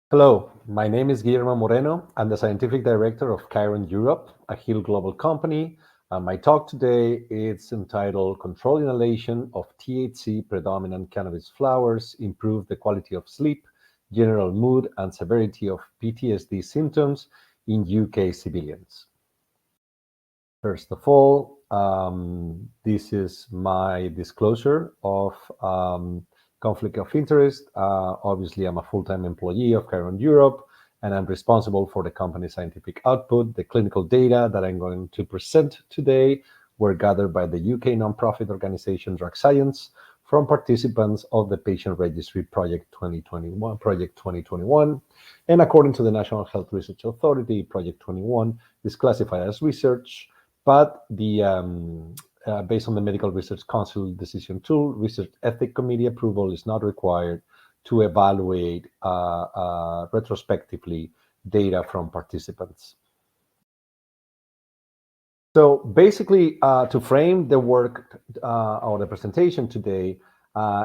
Hello, my name is Guillermo Moreno. I'm the Scientific Director of Khiron Europe, a Hill global company. My talk today is entitled Controlled Inhalation of THC-Predominant Cannabis Flowers Improve the Quality of Sleep, General Mood, and Severity of PTSD Symptoms in UK Civilians. First of all, this is my disclosure of conflict of interest. Obviously, I'm a full-time employee of Khiron Europe, and I'm responsible for the company's scientific output. The clinical data that I'm going to present today were gathered by the UK nonprofit organization Drug Science from participants of the Patient Registry Project 2021, and according to the National Health Research Authority, Project 21 is classified as research, but based on the Medical Research Council decision tool, Research Ethics Committee approval is not required to evaluate retrospectively data from participants. So basically, to frame the work or the presentation today,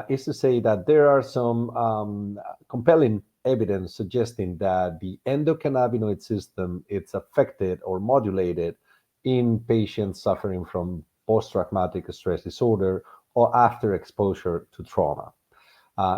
is to say that there are some compelling evidence suggesting that the endocannabinoid system is affected or modulated in patients suffering from post-traumatic stress disorder or after exposure to trauma.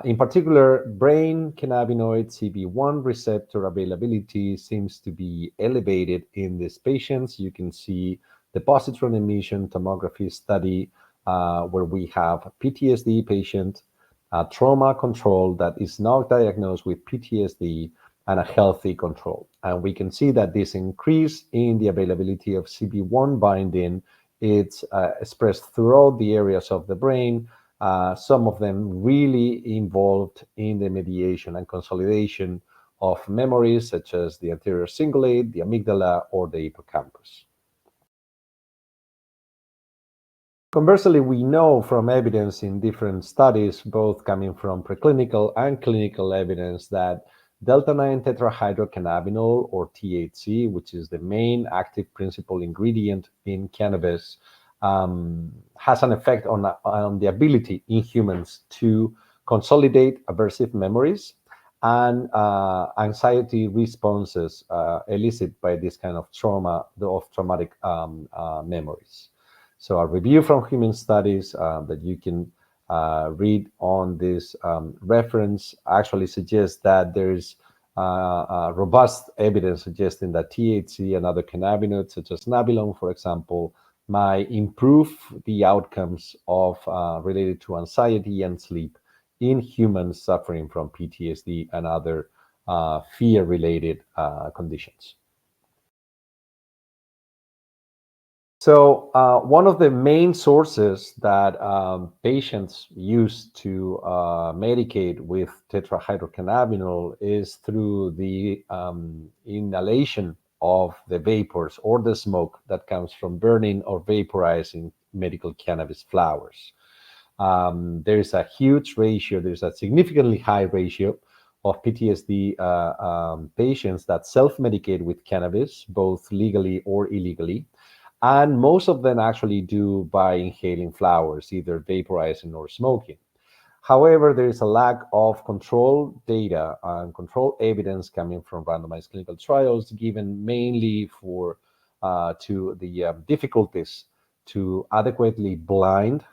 In particular, brain cannabinoid CB1 receptor availability seems to be elevated in these patients. You can see the positron emission tomography study where we have a PTSD patient, a trauma control that is not diagnosed with PTSD, and a healthy control. And we can see that this increase in the availability of CB1 binding, it's expressed throughout the areas of the brain, some of them really involved in the mediation and consolidation of memories such as the anterior cingulate, the amygdala, or the hippocampus. Conversely, we know from evidence in different studies, both coming from preclinical and clinical evidence, that delta-9 tetrahydrocannabinol, or THC, which is the main active principal ingredient in cannabis, has an effect on the ability in humans to consolidate aversive memories and anxiety responses elicited by this kind of traumatic memories. So a review from human studies that you can read on this reference actually suggests that there's robust evidence suggesting that THC and other cannabinoids, such as nabilon, for example, might improve the outcomes of related to anxiety and sleep in humans suffering from PTSD and other fear-related conditions. So one of the main sources that patients use to medicate with tetrahydrocannabinol is through the inhalation of the vapors or the smoke that comes from burning or vaporizing medical cannabis flowers. There's a huge ratio, there's a significantly high ratio of PTSD patients that self-medicate with cannabis, both legally or illegally. And most of them actually do by inhaling flowers, either vaporizing or smoking. However, there is a lack of control data and control evidence coming from randomized clinical trials, given mainly to the difficulties to adequately blind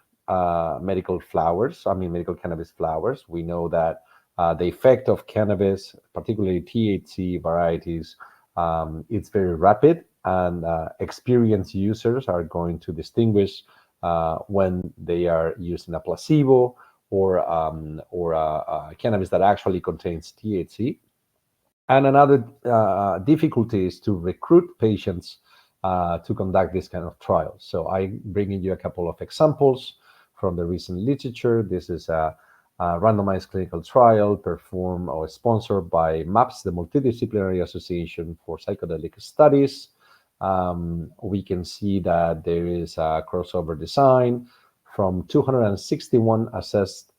medical cannabis flowers. We know that the effect of cannabis, particularly THC varieties, it's very rapid, and experienced users are going to distinguish when they are using a placebo or cannabis that actually contains THC. And another difficulty is to recruit patients to conduct this kind of trials. So I'm bringing you a couple of examples from the recent literature. This is a randomized clinical trial performed or sponsored by MAPS, the Multidisciplinary Association for Psychedelic Studies. We can see that there is a crossover design from 261 assessed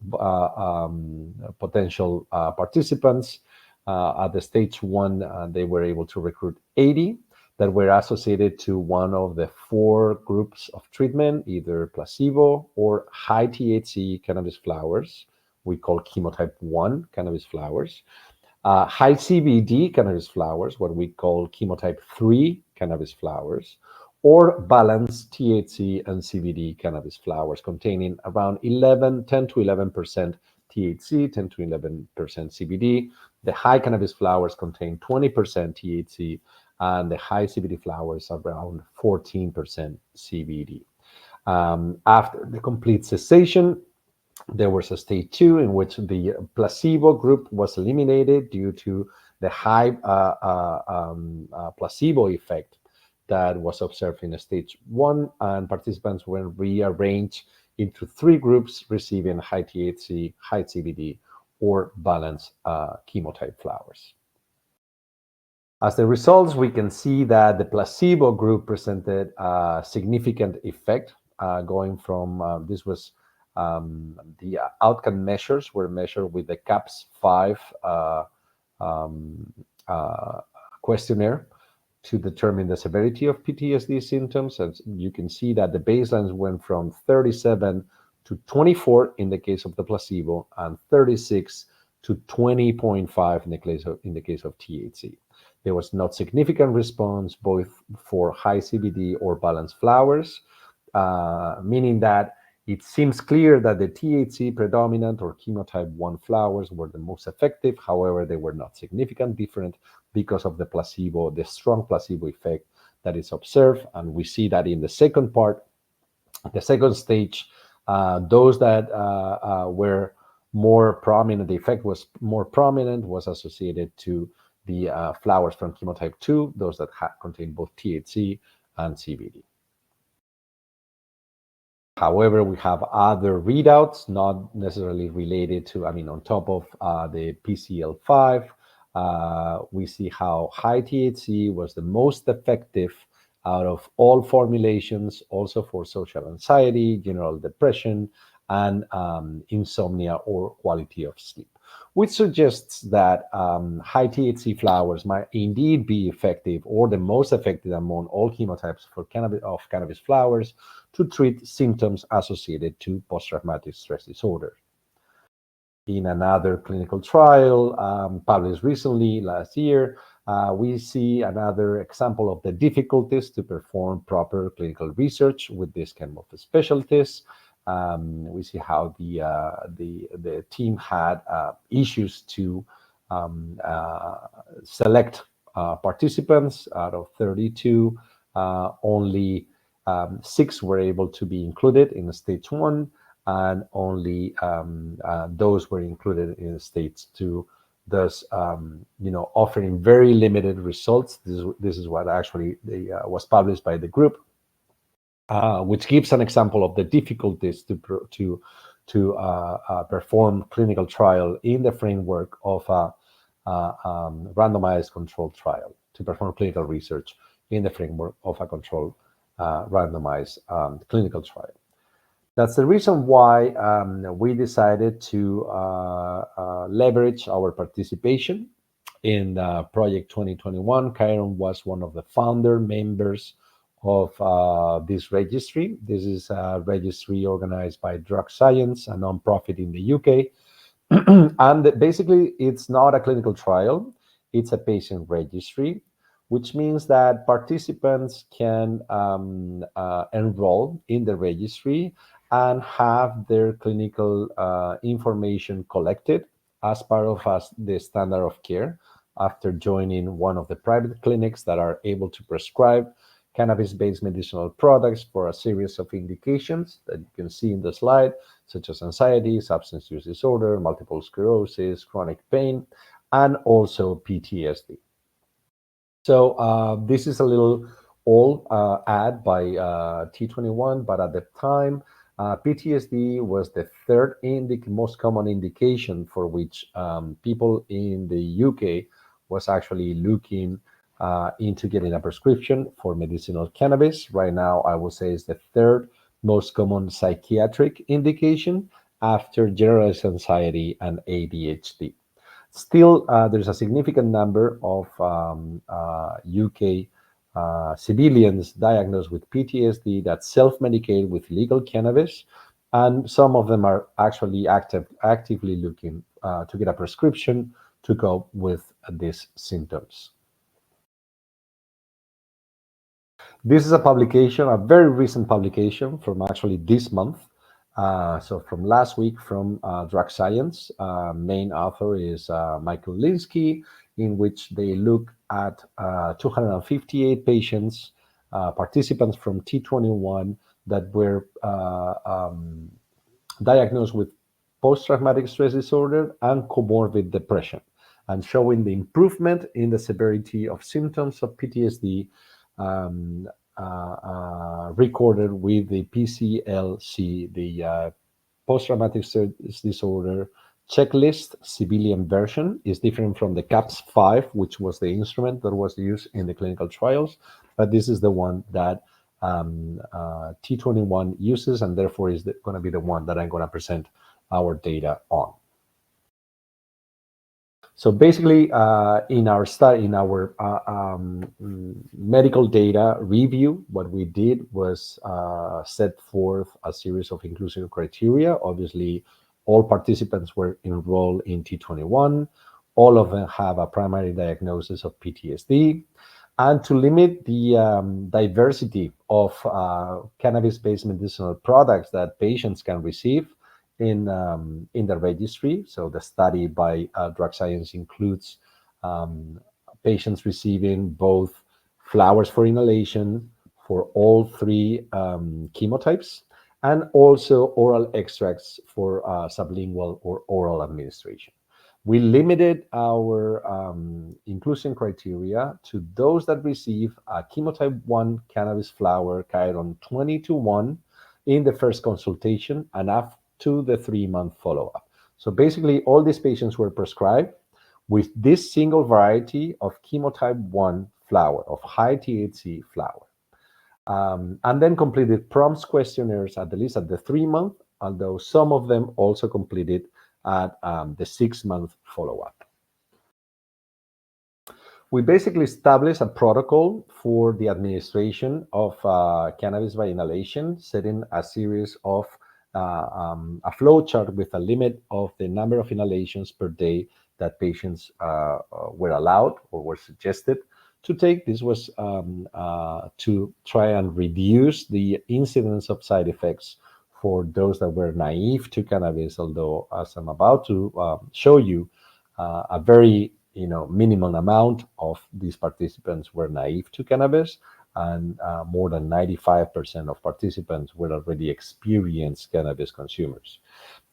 potential participants. At the stage 1, they were able to recruit 80 that were associated to one of the 4 groups of treatment, either placebo or high THC cannabis flowers. We call chemotype 1 cannabis flowers. high CBD cannabis flowers, what we call chemotype 3 cannabis flowers, or balanced THC and CBD cannabis flowers containing around 10 to 11% THC, 10 to 11% CBD. The high cannabis flowers contain 20% THC, and the high CBD flowers around 14% CBD. After the complete cessation, there was a stage 2 in which the placebo group was eliminated due to the high placebo effect that was observed in stage 1, and participants were rearranged into 3 groups receiving high THC, high CBD, or balanced chemotype flowers. As the results, we can see that the placebo group presented a significant effect, going from this was the outcome measures were measured with the CAPS-5 questionnaire to determine the severity of PTSD symptoms. And you can see that the baselines went from 37 to 24 in the case of the placebo, and 36 to 20.5 in the case of THC. There was not significant response both for high CBD or balanced flowers, meaning that it seems clear that the THC predominant or chemotype 1 flowers were the most effective. However, they were not significant different because of the placebo, the strong placebo effect that is observed. And we see that in the second part, the second stage, those that were more prominent, the effect was more prominent, was associated to the flowers from chemotype 2, those that contain both THC and CBD. However, we have other readouts, not necessarily related to, on top of the PCL5, we see how high THC was the most effective out of all formulations, also for social anxiety, general depression, and insomnia or quality of sleep, which suggests that high THC flowers might indeed be effective, or the most effective among all chemotypes for cannabis flowers, to treat symptoms associated to post-traumatic stress disorder. In another clinical trial published recently last year, we see another example of the difficulties to perform proper clinical research with this kind of specialties. We see how the team had issues to select participants. Out of 32, only 6 were able to be included in stage 1, and only those were included in stage 2, thus offering very limited results. This is what actually was published by the group, which gives an example of the difficulties to perform clinical trial in the framework of a randomized controlled trial, to perform clinical research in the framework of a controlled randomized clinical trial. That's the reason why we decided to leverage our participation in Project 2021. Khiron was one of the founder members of this registry. This is a registry organized by Drug Science, a nonprofit in the UK. And basically, it's not a clinical trial, it's a patient registry, which means that participants can enroll in the registry and have their clinical information collected as part of the standard of care after joining one of the private clinics that are able to prescribe cannabis-based medicinal products for a series of indications that you can see in the slide, such as anxiety, substance use disorder, multiple sclerosis, chronic pain, and also PTSD. So this is a little old ad by T21, but at the time, PTSD was the third most common indication for which people in the UK was actually looking into getting a prescription for medicinal cannabis. Right now, I would say it's the third most common psychiatric indication after generalized anxiety and ADHD. Still, there's a significant number of UK civilians diagnosed with PTSD that self-medicate with legal cannabis, and some of them are actually actively looking to get a prescription to cope with these symptoms. This is a publication, a very recent publication from actually this month. So from last week from Drug Science. Main author is Michael Linsky, in which they look at 258 patients, participants from T21 that were diagnosed with post-traumatic stress disorder and comorbid depression, and showing the improvement in the severity of symptoms of PTSD um, recorded with the PCLC, the post-traumatic stress disorder checklist civilian version. Is different from the CAPS-5, which was the instrument that was used in the clinical trials, but this is the one that T21 uses, and therefore is going to be the one that I'm going to present our data on. So basically, in our study, in our medical data review, what we did was set forth a series of inclusion criteria. Obviously, all participants were enrolled in T21. All of them have a primary diagnosis of PTSD. And to limit the diversity of cannabis-based medicinal products that patients can receive in the registry. So the study by Drug Science includes patients receiving both flowers for inhalation for all three chemotypes, and also oral extracts for sublingual or oral administration. We limited our inclusion criteria to those that receive a chemotype 1 cannabis flower Khiron 20:1 in the first consultation and up to the 3-month follow-up. So basically, all these patients were prescribed with this single variety of chemotype 1 flower, of high THC flower. And then completed PROMS questionnaires at least at the 3-month, although some of them also completed at the 6-month follow-up. We basically established a protocol for the administration of cannabis by inhalation, setting a series of a flow chart with a limit of the number of inhalations per day that patients were allowed or were suggested to take. This was to try and reduce the incidence of side effects for those that were naive to cannabis, although as I'm about to show you, a very minimal amount of these participants were naive to cannabis, and more than 95% of participants were already experienced cannabis consumers.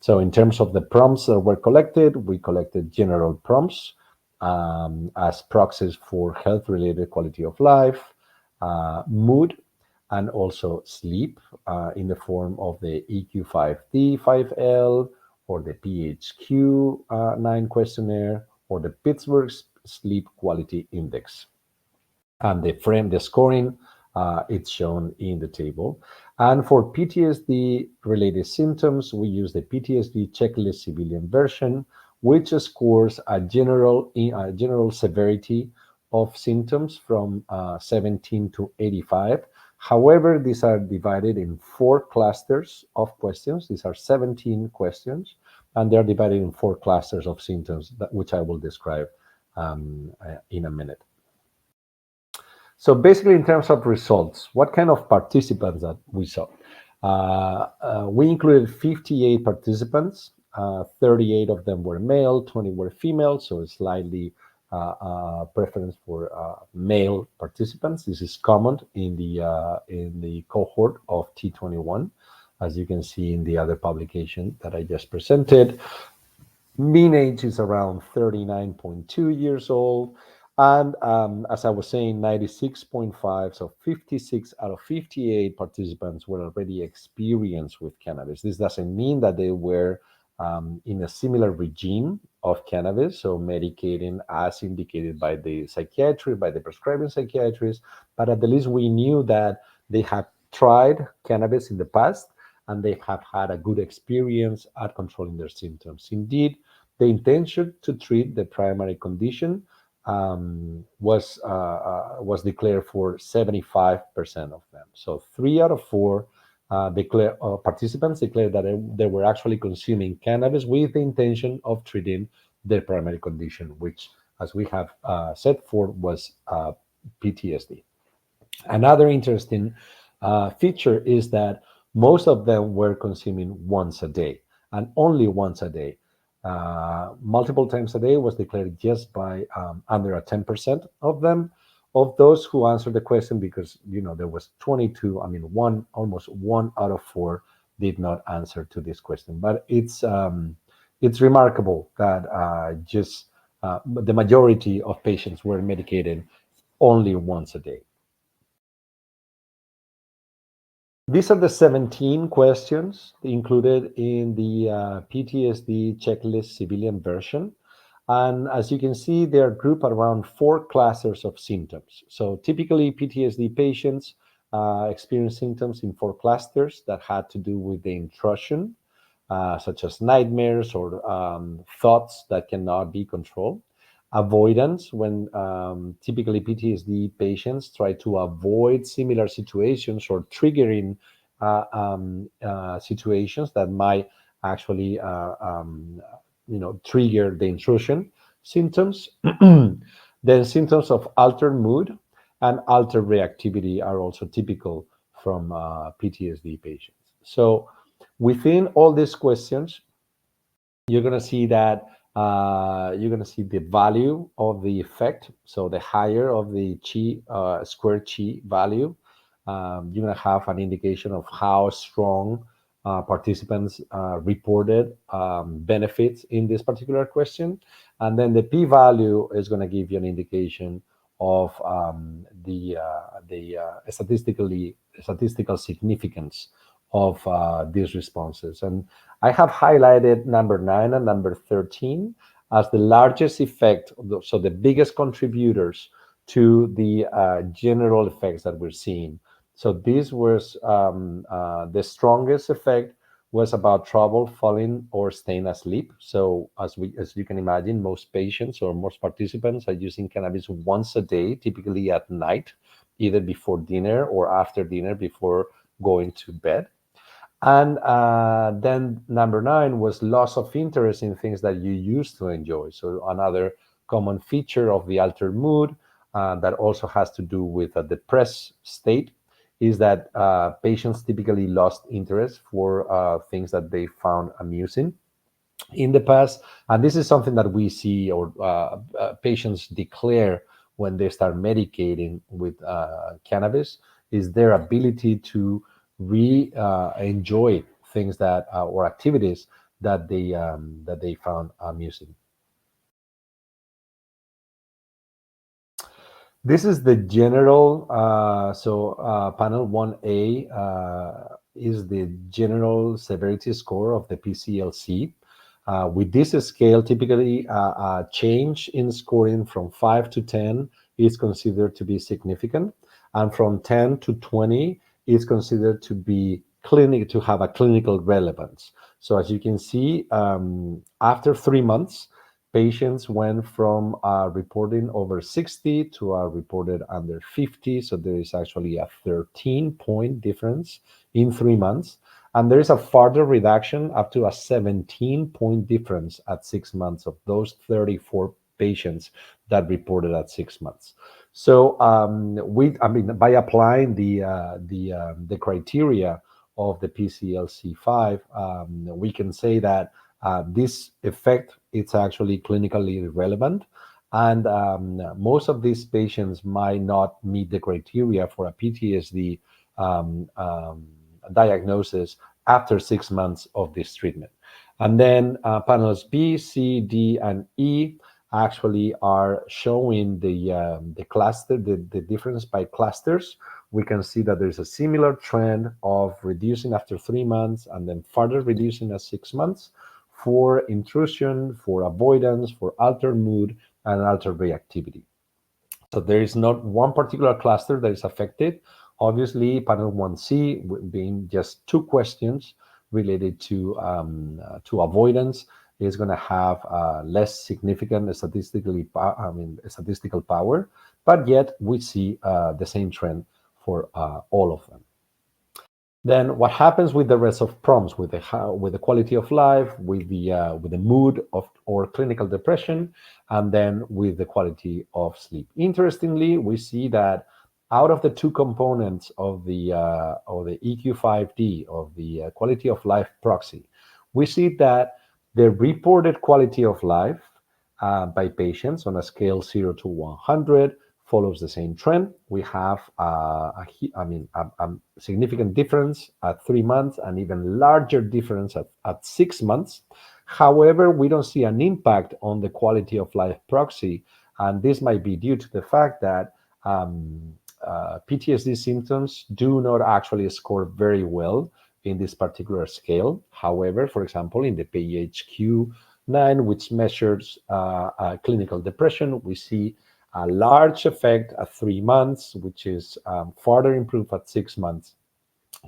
So in terms of the prompts that were collected, we collected general prompts as proxies for health-related quality of life, mood, and also sleep in the form of the EQ5D5L or the PHQ-9 questionnaire or the Pittsburgh Sleep Quality Index. And the scoring, it's shown in the table. And for PTSD-related symptoms, we use the PTSD checklist civilian version, which scores a general severity of symptoms from 17 to 85. However, these are divided in 4 clusters of questions. These are 17 questions, and they're divided in 4 clusters of symptoms, which I will describe in a minute. So basically, in terms of results, what kind of participants that we saw? We included 58 participants. 38 of them were male, 20 were female, so it's slightly preference for male participants. This is common in the cohort of T21, as you can see in the other publication that I just presented. Mean age is around 39.2 years old. And as I was saying, 96.5, so 56 out of 58 participants were already experienced with cannabis. This doesn't mean that they were in a similar regime of cannabis, so medicating as indicated by the psychiatrist, by the prescribing psychiatrist, but at the least we knew that they had tried cannabis in the past and they have had a good experience at controlling their symptoms. Indeed, the intention to treat the primary condition was declared for 75% of them. So 3 out of 4 participants declared that they were actually consuming cannabis with the intention of treating their primary condition, which, as we have said for, was PTSD. Another interesting feature is that most of them were consuming once a day, and only once a day. Multiple times a day was declared just by under a 10% of them, of those who answered the question, because there was 22. I mean, almost 1 out of 4 did not answer to this question. But it's remarkable that just the majority of patients were medicated only once a day. These are the 17 questions included in the PTSD checklist civilian version. And as you can see, they are grouped around 4 clusters of symptoms. So typically, PTSD patients experience symptoms in 4 clusters that had to do with the intrusion, such as nightmares or thoughts that cannot be controlled. Avoidance, when typically PTSD patients try to avoid similar situations or triggering situations that might actually trigger the intrusion symptoms. Then symptoms of altered mood and altered reactivity are also typical from PTSD patients. So within all these questions, you're going to see that you're going to see the value of the effect. So the higher of the chi, square chi value, you're going to have an indication of how strong participants reported benefits in this particular question. And then the p-value is going to give you an indication of the statistical significance of these responses. And I have highlighted number 9 and number 13 as the largest effect, so the biggest contributors to the general effects that we're seeing. So this was the strongest effect was about trouble falling or staying asleep. So as you can imagine, most patients or most participants are using cannabis once a day, typically at night, either before dinner or after dinner before going to bed. And then number 9 was loss of interest in things that you used to enjoy. So another common feature of the altered mood that also has to do with a depressed state is that patients typically lost interest for things that they found amusing in the past. And this is something that we see, or patients declare when they start medicating with cannabis, is their ability to enjoy things that or activities that they found amusing. This is the general, panel 1A is the general severity score of the PCLC. With this scale, typically a change in scoring from 5 to 10 is considered to be significant, and from 10 to 20 is considered to have a clinical relevance. So as you can see, after 3 months, patients went from reporting over 60 to reported under 50. So there is actually a 13-point difference in 3 months. And there is a further reduction up to a 17-point difference at 6 months of those 34 patients that reported at 6 months. So by applying the criteria of the PCLC5, we can say that this effect, it's actually clinically relevant, and most of these patients might not meet the criteria for a PTSD diagnosis after 6 months of this treatment. And then panels B, C, D, and E actually are showing the cluster, the difference by clusters. We can see that there's a similar trend of reducing after 3 months and then further reducing at 6 months for intrusion, for avoidance, for altered mood, and altered reactivity. So there is not one particular cluster that is affected. Obviously, panel 1C being just 2 questions related to avoidance is going to have less significant statistical power, but yet we see the same trend for all of them. Then what happens with the rest of prompts, with the quality of life, with the mood of or clinical depression, and then with the quality of sleep. Interestingly, we see that out of the two components of the EQ5D, of the quality of life proxy, we see that the reported quality of life by patients on a scale 0 to 100 follows the same trend. We have a significant difference at 3 months, and even larger difference at 6 months. However, we don't see an impact on the quality of life proxy, and this might be due to the fact that PTSD symptoms do not actually score very well in this particular scale. However, for example, in the PHQ-9, which measures clinical depression, we see a large effect at 3 months, which is further improved at 6 months,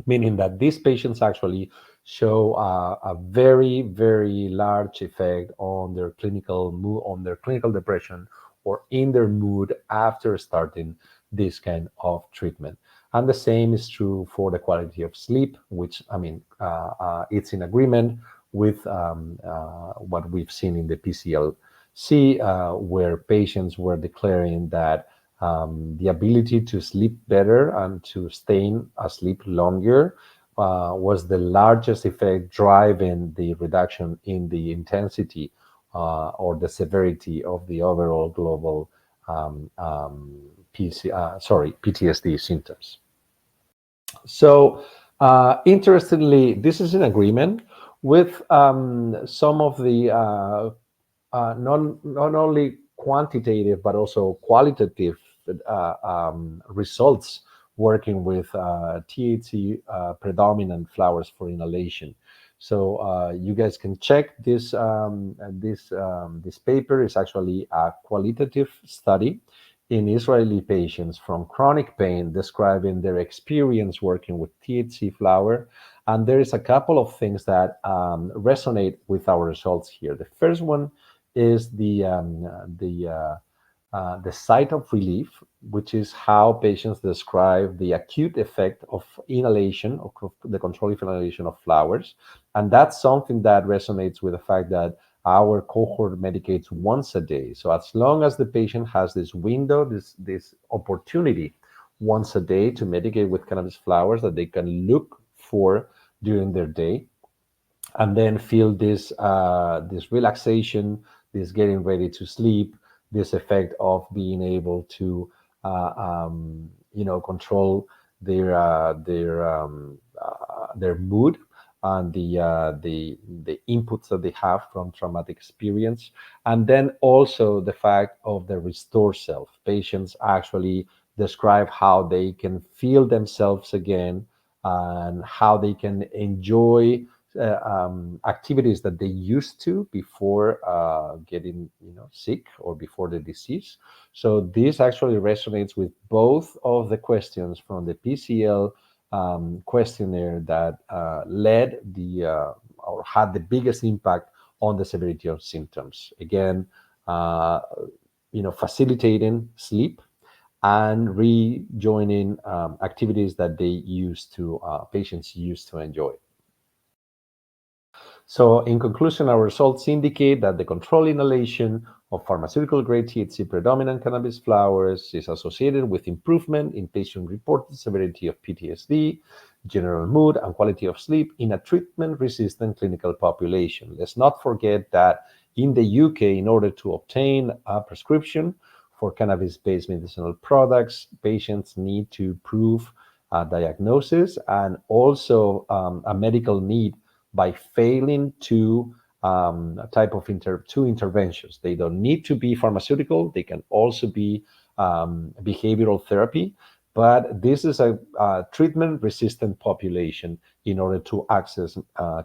meaning that these patients actually show a very, very large effect on their clinical mood, on their clinical depression, or in their mood after starting this kind of treatment. And the same is true for the quality of sleep, which it's in agreement with what we've seen in the PCLC, where patients were declaring that the ability to sleep better and to stay asleep longer was the largest effect driving the reduction in the intensity or the severity of the overall global PTSD symptoms. So, interestingly, this is in agreement with some of the not only quantitative but also qualitative results working with THC predominant flowers for inhalation. So you guys can check this paper is actually a qualitative study in Israeli patients from chronic pain describing their experience working with THC flower. And there is a couple of things that resonate with our results here. The first one is the site of relief, which is how patients describe the acute effect of inhalation, of the controlled inhalation of flowers. And that's something that resonates with the fact that our cohort medicates once a day. So as long as the patient has this window, this opportunity once a day to medicate with cannabis flowers that they can look for during their day, and then feel this relaxation, this getting ready to sleep, this effect of being able to control their mood and the inputs that they have from traumatic experience, and then also the fact of the restore self. Patients actually describe how they can feel themselves again and how they can enjoy activities that they used to before getting sick or before the disease. So this actually resonates with both of the questions from the PCL questionnaire that led or had the biggest impact on the severity of symptoms. Again, facilitating sleep and rejoining activities that patients used to enjoy. So in conclusion, our results indicate that the controlled inhalation of pharmaceutical-grade THC-predominant cannabis flowers is associated with improvement in patient-reported severity of PTSD, general mood, and quality of sleep in a treatment-resistant clinical population. Let's not forget that in the UK, in order to obtain a prescription for cannabis-based medicinal products, patients need to prove a diagnosis and also a medical need by failing two two interventions. They don't need to be pharmaceutical. They can also be behavioral therapy, but this is a treatment-resistant population in order to access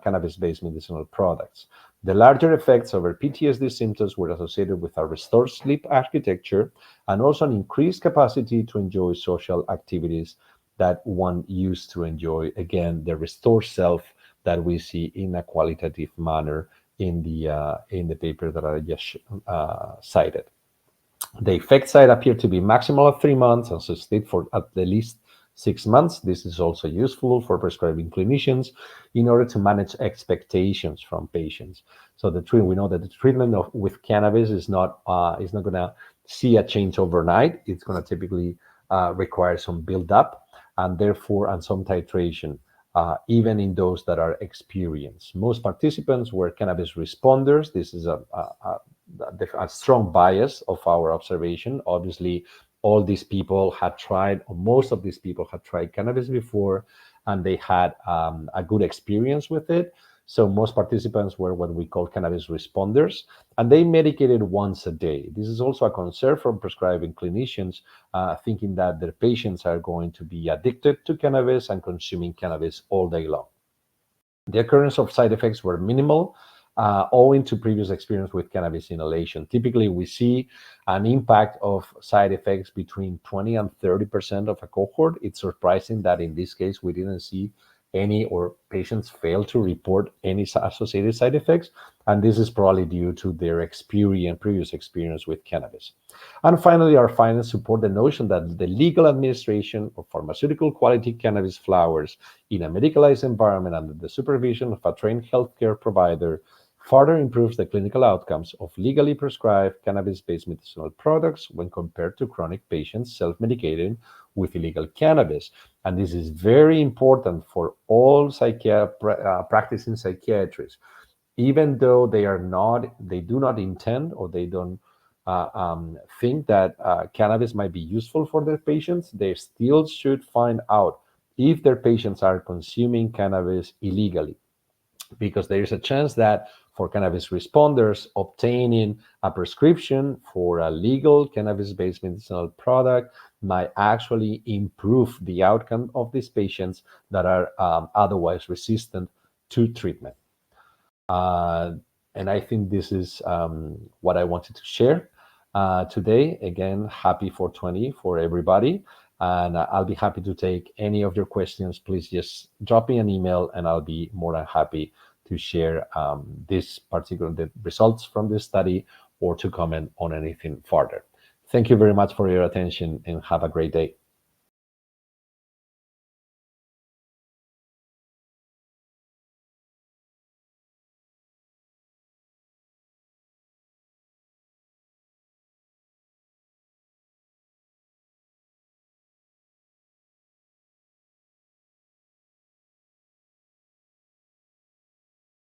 cannabis-based medicinal products. The larger effects over PTSD symptoms were associated with a restored sleep architecture and also an increased capacity to enjoy social activities that one used to enjoy. Again, the restored self that we see in a qualitative manner in the paper that I just cited. The effect side appeared to be maximal at 3 months and sustained for at the least 6 months. This is also useful for prescribing clinicians in order to manage expectations from patients. So we know that the treatment with cannabis is not going to see a change overnight. It's going to typically require some build up and therefore and some titration. Even in those that are experienced. Most participants were cannabis responders. This is a strong bias of our observation. Obviously, all these people had tried, or most of these people had tried cannabis before, and they had a good experience with it. So most participants were what we call cannabis responders, and they medicated once a day. This is also a concern from prescribing clinicians, thinking that their patients are going to be addicted to cannabis and consuming cannabis all day long. The occurrence of side effects were minimal, owing to previous experience with cannabis inhalation. Typically, we see an impact of side effects between 20 and 30% of a cohort. It's surprising that in this case, we didn't see any, or patients failed to report any associated side effects. And this is probably due to their previous experience with cannabis. And finally, our findings support the notion that the legal administration of pharmaceutical quality cannabis flowers in a medicalized environment under the supervision of a trained healthcare provider further improves the clinical outcomes of legally prescribed cannabis-based medicinal products when compared to chronic patients self-medicating with illegal cannabis. And this is very important for all practicing psychiatrists. Even though they do not intend, or they don't think that cannabis might be useful for their patients, they still should find out if their patients are consuming cannabis illegally, because there is a chance that for cannabis responders, obtaining a prescription for a legal cannabis-based medicinal product might actually improve the outcome of these patients that are otherwise resistant to treatment. And I think this is what I wanted to share today. Again, happy 420 for everybody. And I'll be happy to take any of your questions. Please just drop me an email and I'll be more than happy to share the results from this study, or to comment on anything further. Thank you very much for your attention and have a great day.